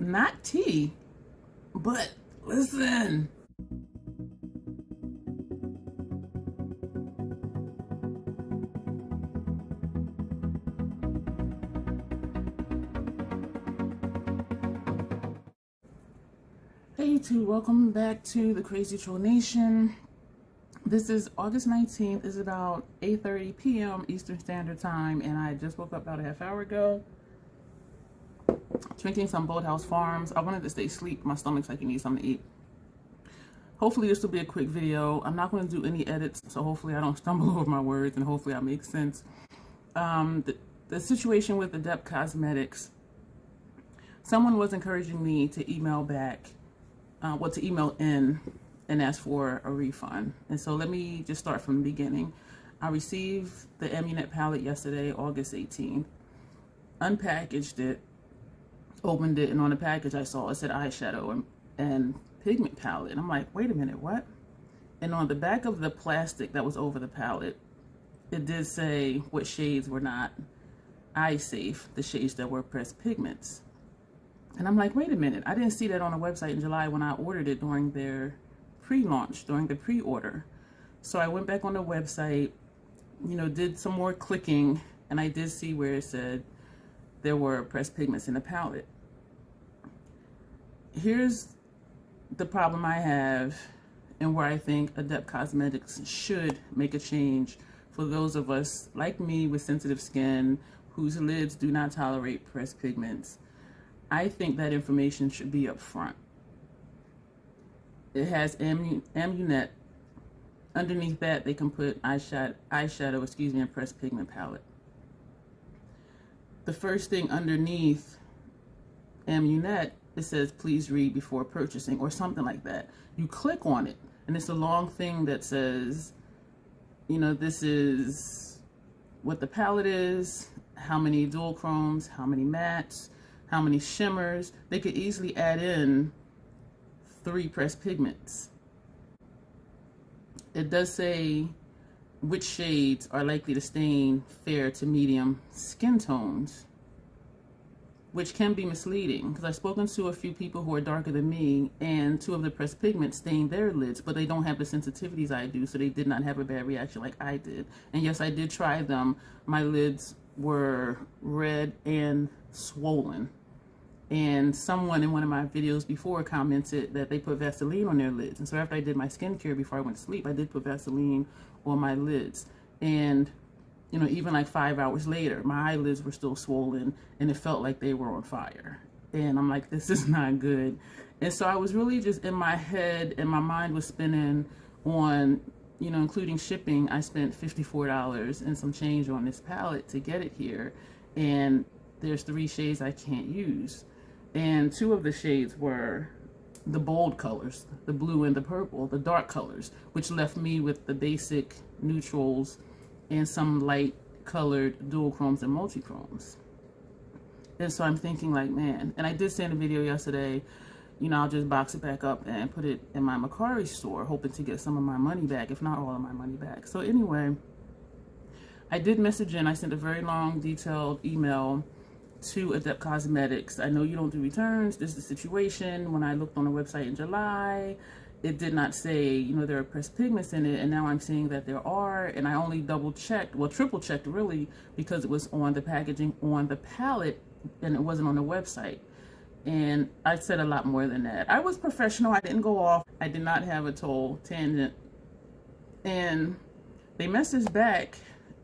not tea, but listen. Hey YouTube, welcome back to the Crazy Troll Nation. This is August 19th. It's about 8:30 p.m. Eastern Standard Time, and I just woke up about a half hour ago. Drinking some Boathouse Farms. I wanted to stay asleep. My stomach's like it needs something to eat. Hopefully this will be a quick video. I'm not going to do any edits, so hopefully I don't stumble over my words, and hopefully I make sense. The situation with Adept Cosmetics. Someone was encouraging me to email back. To email in and ask for a refund. And so let me just start from the beginning. I received the Amunet palette yesterday, August 18th, unpackaged it, opened it, and on the package I saw it said eyeshadow and pigment palette. And I'm like, wait a minute, what? And on the back of the plastic that was over the palette, it did say what shades were not eye safe, the shades that were pressed pigments. And I'm like, wait a minute, I didn't see that on the website in July when I ordered it during their pre-launch, during the pre-order. So I went back on the website, did some more clicking, and I did see where it said there were pressed pigments in the palette. Here's the problem I have, and where I think Adept Cosmetics should make a change for those of us like me with sensitive skin, whose lids do not tolerate pressed pigments. I think that information should be up front. It has Amunet. Underneath that, they can put eyeshadow, and pressed pigment palette. The first thing underneath Amunet, it says, please read before purchasing, or something like that. You click on it, and it's a long thing that says, this is what the palette is, how many dual chromes, how many mattes, how many shimmers. They could easily add in 3 pressed pigments. It does say which shades are likely to stain fair to medium skin tones, which can be misleading because I've spoken to a few people who are darker than me, and 2 of the pressed pigments stain their lids, but they don't have the sensitivities I do, so they did not have a bad reaction like I did. And yes, I did try them. My lids were red and swollen. And someone in one of my videos before commented that they put Vaseline on their lids. And so after I did my skincare before I went to sleep, I did put Vaseline on my lids. And, even like 5 hours later, my eyelids were still swollen and it felt like they were on fire. And I'm like, this is not good. And so I was really just in my head, and my mind was spinning on, including shipping. I spent $54 and some change on this palette to get it here. And there's 3 shades I can't use. And 2 of the shades were the bold colors, the blue and the purple, the dark colors, which left me with the basic neutrals and some light colored dual chromes and multi-chromes. And so I'm thinking like, man, and I did say in a video yesterday, I'll just box it back up and put it in my Macari store, hoping to get some of my money back, if not all of my money back. So anyway, I did message in. I sent a very long, detailed email to Adept Cosmetics. I know you don't do returns. This is the situation. When I looked on the website in July, it did not say, there are pressed pigments in it, and now I'm seeing that there are, and I only triple checked really, because it was on the packaging on the palette, and it wasn't on the website. And I said a lot more than that. I was professional. I didn't go off. I did not have a total tangent. And they messaged back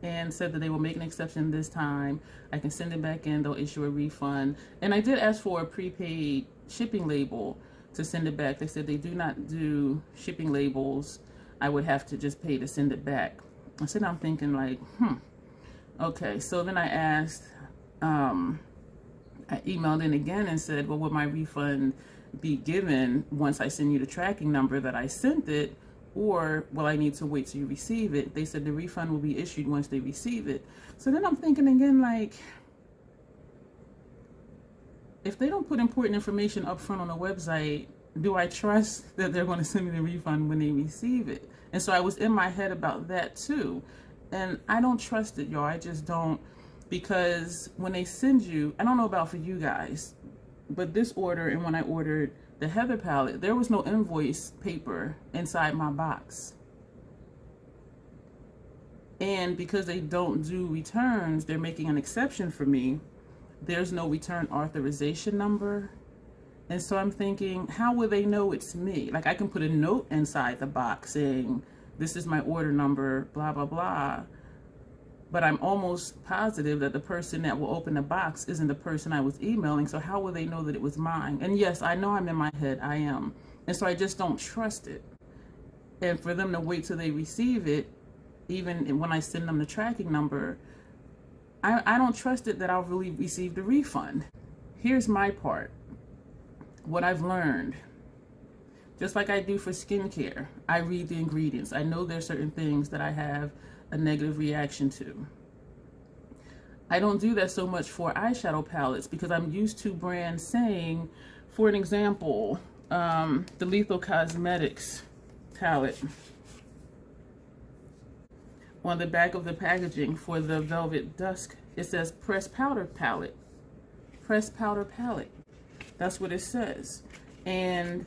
and said that they will make an exception this time. I can send it back in. They'll issue a refund. And I did ask for a prepaid shipping label to send it back. They said they do not do shipping labels. I would have to just pay to send it back. I said, I'm thinking like, okay. So then I asked, I emailed in again and said, well, will my refund be given once I send you the tracking number that I sent it, or will I need to wait till you receive it? They said the refund will be issued once they receive it. So then I'm thinking again, like, if they don't put important information up front on the website, do I trust that they're going to send me the refund when they receive it? And so I was in my head about that too. And I don't trust it, y'all. I just don't. Because when they send you, I don't know about for you guys, But this order, and when I ordered the Heather palette, there was no invoice paper inside my box. And because they don't do returns, they're making an exception for me. There's no return authorization number. And so I'm thinking, how will they know it's me? Like, I can put a note inside the box saying, this is my order number, blah, blah, blah. But I'm almost positive that the person that will open the box isn't the person I was emailing. So how will they know that it was mine? And yes, I know I'm in my head, I am. And so I just don't trust it. And for them to wait till they receive it, even when I send them the tracking number, I don't trust it that I'll really receive the refund. Here's my part. What I've learned, just like I do for skincare, I read the ingredients. I know there's certain things that I have a negative reaction to. I don't do that so much for eyeshadow palettes because I'm used to brands saying, for an example, the Lethal Cosmetics palette. On the back of the packaging for the Velvet Dusk, it says pressed powder palette. Pressed powder palette. That's what it says. And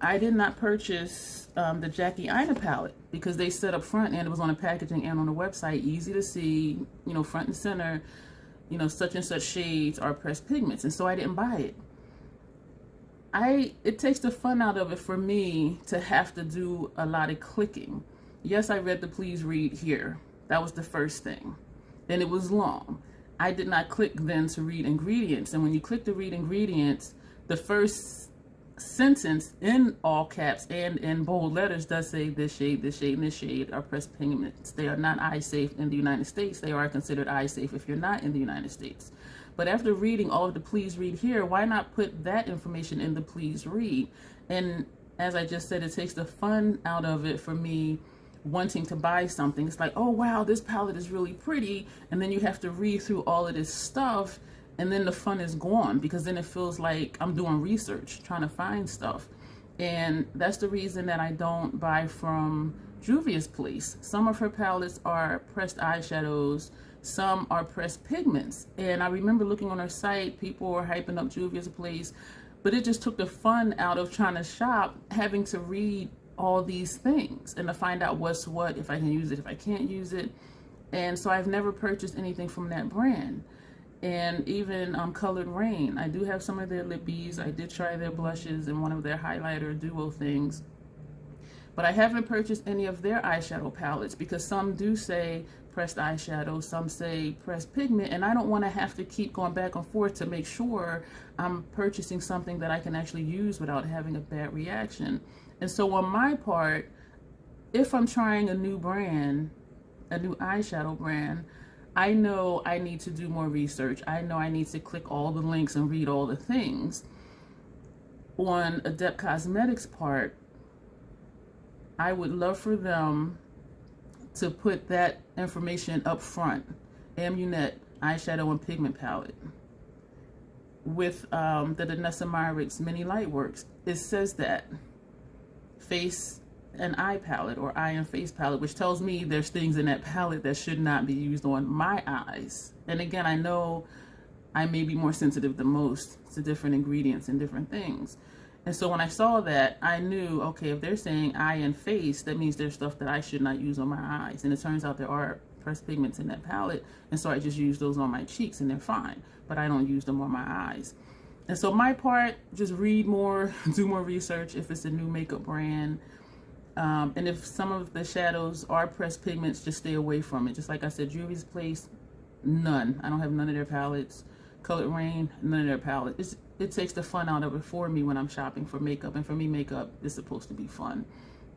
I did not purchase the Jackie Aina palette because they said up front, and it was on the packaging and on the website, easy to see, you know, front and center, you know, such and such shades are pressed pigments. And so I didn't buy it. It takes the fun out of it for me to have to do a lot of clicking. Yes, I read the please read here. That was the first thing. And it was long. I did not click then to read ingredients. And when you click to read ingredients, the first sentence in all caps and in bold letters does say this shade, and this shade are pressed pigments. They are not eye safe in the United States. They are considered eye safe if you're not in the United States. But after reading all of the please read here, why not put that information in the please read? And as I just said, it takes the fun out of it for me wanting to buy something. It's like, oh wow, this palette is really pretty, and then you have to read through all of this stuff, and then the fun is gone because then it feels like I'm doing research trying to find stuff. And that's the reason that I don't buy from Juvia's Place. Some of her palettes are pressed eyeshadows, some are pressed pigments. And I remember looking on her site, people were hyping up Juvia's Place, but it just took the fun out of trying to shop, having to read all these things and to find out what's what, if I can use it, if I can't use it. And so I've never purchased anything from that brand. And even Colored Rain, I do have some of their lip beads. I did try their blushes and one of their highlighter duo things, but I haven't purchased any of their eyeshadow palettes because some do say pressed eyeshadow, some say pressed pigment, and I don't want to have to keep going back and forth to make sure I'm purchasing something that I can actually use without having a bad reaction. And so on my part, if I'm trying a new brand, a new eyeshadow brand, I know I need to do more research. I know I need to click all the links and read all the things. On Adept Cosmetics part, I would love for them to put that information up front. Amunet eyeshadow and pigment palette. With the Danessa Myricks Mini Lightworks, it says that face and eye palette or eye and face palette, which tells me there's things in that palette that should not be used on my eyes. And again, I know I may be more sensitive than most to different ingredients and different things. And so when I saw that, I knew, okay, if they're saying eye and face, that means there's stuff that I should not use on my eyes. And it turns out there are pressed pigments in that palette. And so I just use those on my cheeks and they're fine, but I don't use them on my eyes. And so my part, just read more, do more research if it's a new makeup brand. And if some of the shadows are pressed pigments, just stay away from it. Just like I said, Juvia's Place, none. I don't have none of their palettes. Colored Rain, none of their palettes. It takes the fun out of it for me when I'm shopping for makeup. And for me, makeup is supposed to be fun.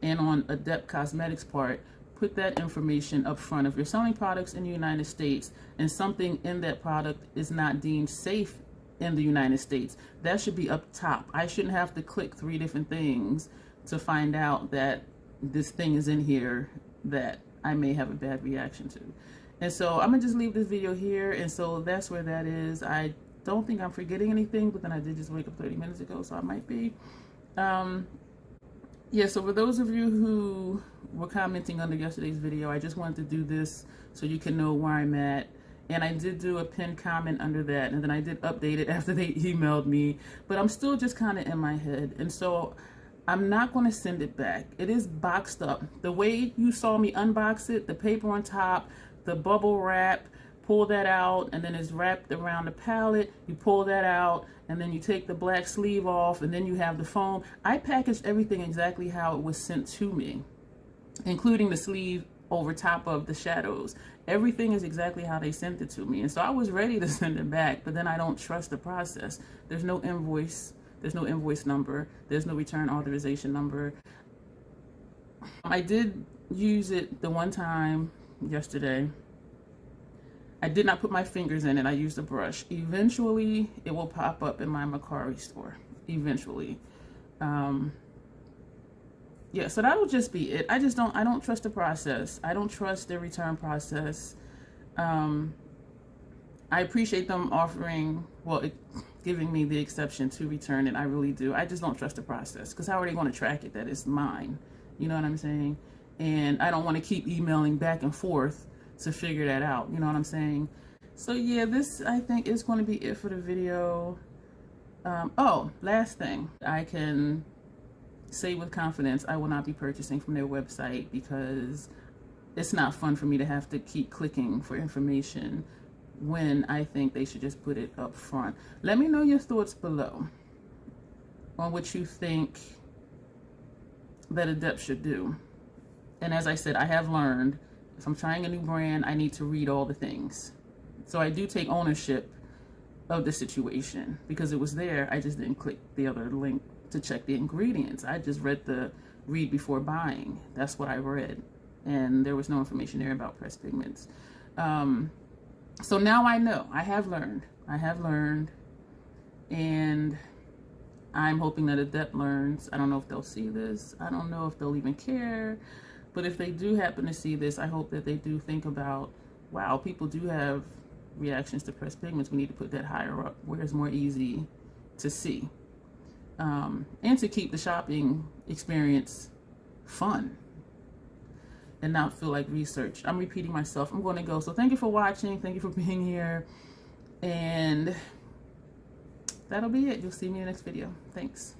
And on Adept Cosmetics part, put that information up front. If you're selling products in the United States and something in that product is not deemed safe in the United States, that should be up top. I shouldn't have to click 3 different things to find out that this thing is in here that I may have a bad reaction to. And so I'm gonna just leave this video here. And so that's where that is. I don't think I'm forgetting anything, but then I did just wake up 30 minutes ago, so I might be. Yeah, so for those of you who were commenting under yesterday's video, I just wanted to do this so you can know where I'm at. And I did do a pinned comment under that, and then I did update it after they emailed me, but I'm still just kind of in my head. And so I'm not going to send it back. It is boxed up. The way you saw me unbox it, the paper on top, the bubble wrap, pull that out, and then it's wrapped around the palette. You pull that out, and then you take the black sleeve off, and then you have the foam. I packaged everything exactly how it was sent to me, including the sleeve over top of the shadows. Everything is exactly how they sent it to me. And so I was ready to send it back, but then I don't trust the process. There's no invoice. There's no invoice number. There's no return authorization number. I did use it the one time yesterday. I did not put my fingers in it. I used a brush. Eventually, it will pop up in my Mercari store. Eventually. Yeah, so that'll just be it. I don't trust the process. I don't trust the return process. I appreciate them offering, well, giving me the exception to return it. I really do. I just don't trust the process, because how are they going to track it that it's mine? You know what I'm saying? And I don't want to keep emailing back and forth to figure that out. You know what I'm saying? So yeah, this I think is going to be it for the video. Oh, last thing. I can say with confidence, I will not be purchasing from their website, because it's not fun for me to have to keep clicking for information when I think they should just put it up front. Let me know your thoughts below on what you think that Adept should do. And as I said, I have learned, if I'm trying a new brand, I need to read all the things. So I do take ownership of the situation, because it was there. I just didn't click the other link to check the ingredients. I just read the read before buying. That's what I read. And there was no information there about pressed pigments. So now I know. I have learned. And I'm hoping that Adept learns. I don't know if they'll see this. I don't know if they'll even care. But if they do happen to see this, I hope that they do think about, wow, people do have reactions to pressed pigments. We need to put that higher up where it's more easy to see. And to keep the shopping experience fun and not feel like research. I'm repeating myself. I'm going to go. So thank you for watching. Thank you for being here. And that'll be it. You'll see me in the next video. Thanks.